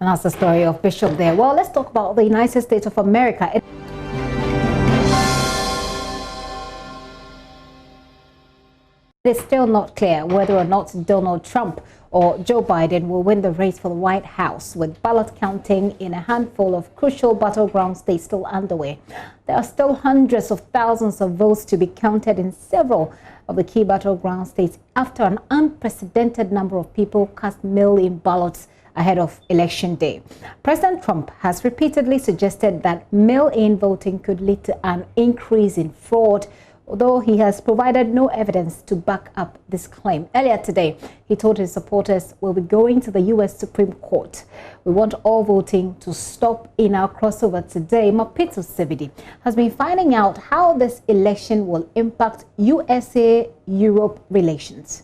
And that's the story of Bishop there. Well, let's talk about the United States of America. It is still not clear whether or not Donald Trump or Joe Biden will win the race for the White House, with ballot counting in a handful of crucial battleground states still underway. There are still hundreds of thousands of votes to be counted in several of the key battleground states after an unprecedented number of people cast mail-in ballots ahead of Election Day. President Trump has repeatedly suggested that mail-in voting could lead to an increase in fraud, although he has provided no evidence to back up this claim. Earlier today, he told his supporters, "We'll be going to the U.S. Supreme Court. We want all voting to stop." In our crossover today, Mapito Sebidi has been finding out how this election will impact USA-Europe relations.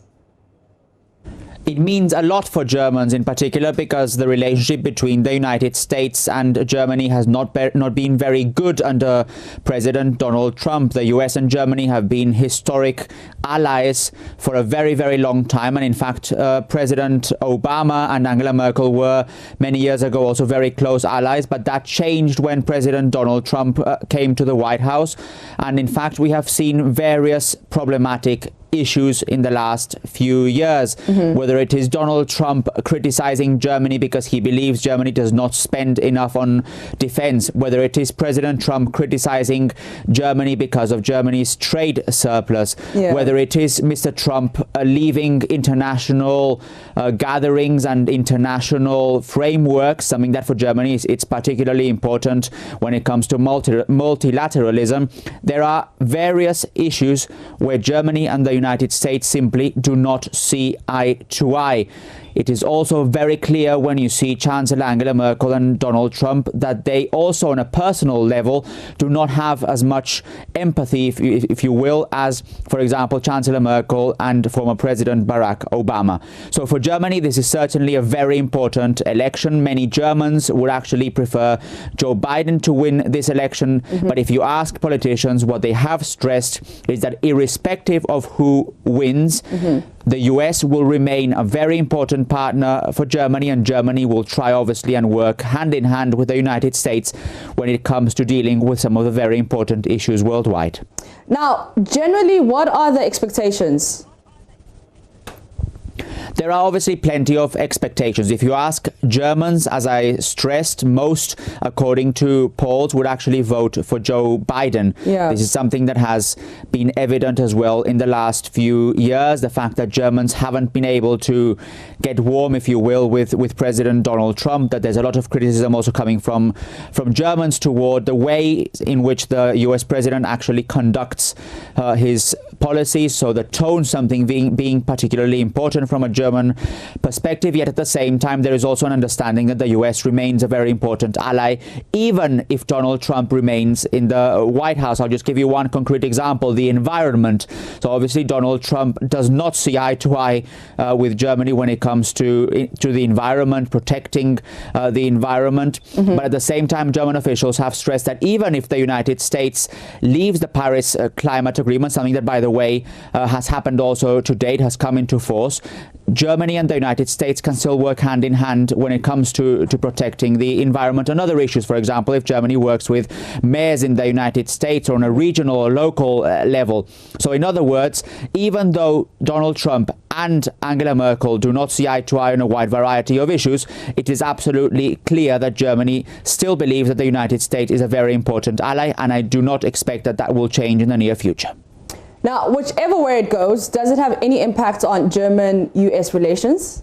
It means a lot for Germans in particular, because the relationship between the United States and Germany has not been very good under President Donald Trump. The US and Germany have been historic allies for a very, very long time. And in fact, President Obama and Angela Merkel were many years ago also very close allies. But that changed when President Donald Trump came to the White House. And in fact, we have seen various problematic issues in the last few years, whether it is Donald Trump criticizing Germany because he believes Germany does not spend enough on defense, whether it is President Trump criticizing Germany because of Germany's trade surplus, whether it is Mr. Trump leaving international gatherings and international frameworks, something that for Germany it's particularly important when it comes to multilateralism. There are various issues where Germany and the United States simply do not see eye to eye. It is also very clear when you see Chancellor Angela Merkel and Donald Trump that they also on a personal level do not have as much empathy, if you will, as, for example, Chancellor Merkel and former President Barack Obama. So for Germany, this is certainly a very important election. Many Germans would actually prefer Joe Biden to win this election. But if you ask politicians, what they have stressed is that irrespective of who wins, the US will remain a very important partner for Germany, and Germany will try obviously and work hand in hand with the United States when it comes to dealing with some of the very important issues worldwide. Now, generally, what are the expectations? There are obviously plenty of expectations. If you ask Germans, as I stressed, most, according to polls, would actually vote for Joe Biden. This is something that has been evident as well in the last few years. The fact that Germans haven't been able to get warm, if you will, with President Donald Trump, that there's a lot of criticism also coming from Germans toward the way in which the US president actually conducts his policies. So the tone, something being particularly important from a German perspective, yet at the same time there is also an understanding that the US remains a very important ally, even if Donald Trump remains in the White House. I'll just give you one concrete example: the environment. So obviously Donald Trump does not see eye to eye with Germany when it comes to the environment, protecting the environment. But at the same time, German officials have stressed that even if the United States leaves the Paris climate agreement, something that, by the way, has happened also to date, has come into force, Germany and the United States can still work hand in hand when it comes to protecting the environment and other issues. For example, if Germany works with mayors in the United States or on a regional or local level. So in other words, even though Donald Trump and Angela Merkel do not see eye to eye on a wide variety of issues, it is absolutely clear that Germany still believes that the United States is a very important ally, and I do not expect that that will change in the near future. Now, whichever way it goes, does it have any impact on German-US relations?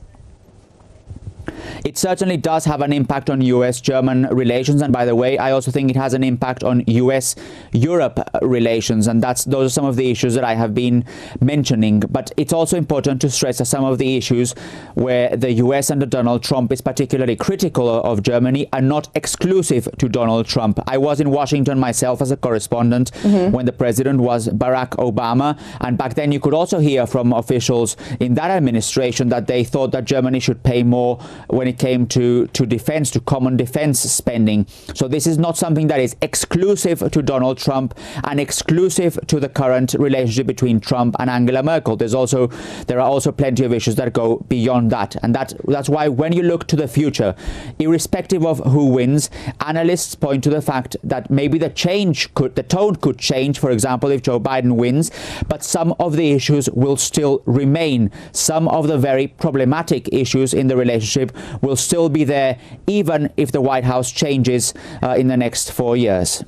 It certainly does have an impact on US-German relations. And by the way, I also think it has an impact on US-Europe relations. And those are some of the issues that I have been mentioning. But it's also important to stress that some of the issues where the US under Donald Trump is particularly critical of Germany are not exclusive to Donald Trump. I was in Washington myself as a correspondent when the president was Barack Obama. And back then you could also hear from officials in that administration that they thought that Germany should pay more when when it came to defense, to common defense spending. So this is not something that is exclusive to Donald Trump and exclusive to the current relationship between Trump and Angela Merkel. There are also plenty of issues that go beyond that. And that's why when you look to the future, irrespective of who wins, analysts point to the fact that maybe the tone could change, for example, if Joe Biden wins, but some of the issues will still remain. Some of the very problematic issues in the relationship will still be there, even if the White House changes in the next 4 years.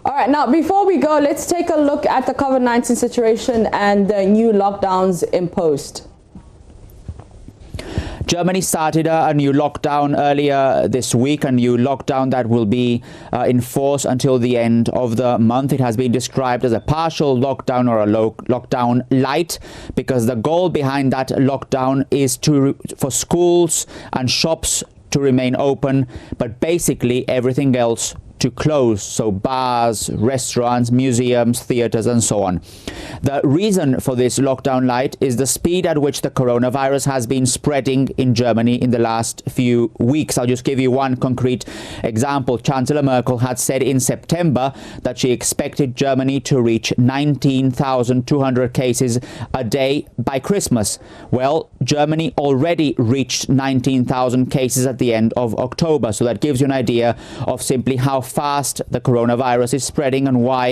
All right, now before we go, let's take a look at the COVID-19 situation and the new lockdowns imposed. Germany started a new lockdown earlier this week, a new lockdown that will be in force until the end of the month. It has been described as a partial lockdown or a lockdown light, because the goal behind that lockdown is for schools and shops to remain open, but basically everything else to close, so bars, restaurants, museums, theaters and so on. The reason for this lockdown light is the speed at which the coronavirus has been spreading in Germany in the last few weeks. I'll just give you one concrete example. Chancellor Merkel had said in September that she expected Germany to reach 19,200 cases a day by Christmas. Well, Germany already reached 19,000 cases at the end of October. So that gives you an idea of simply how fast the coronavirus is spreading and why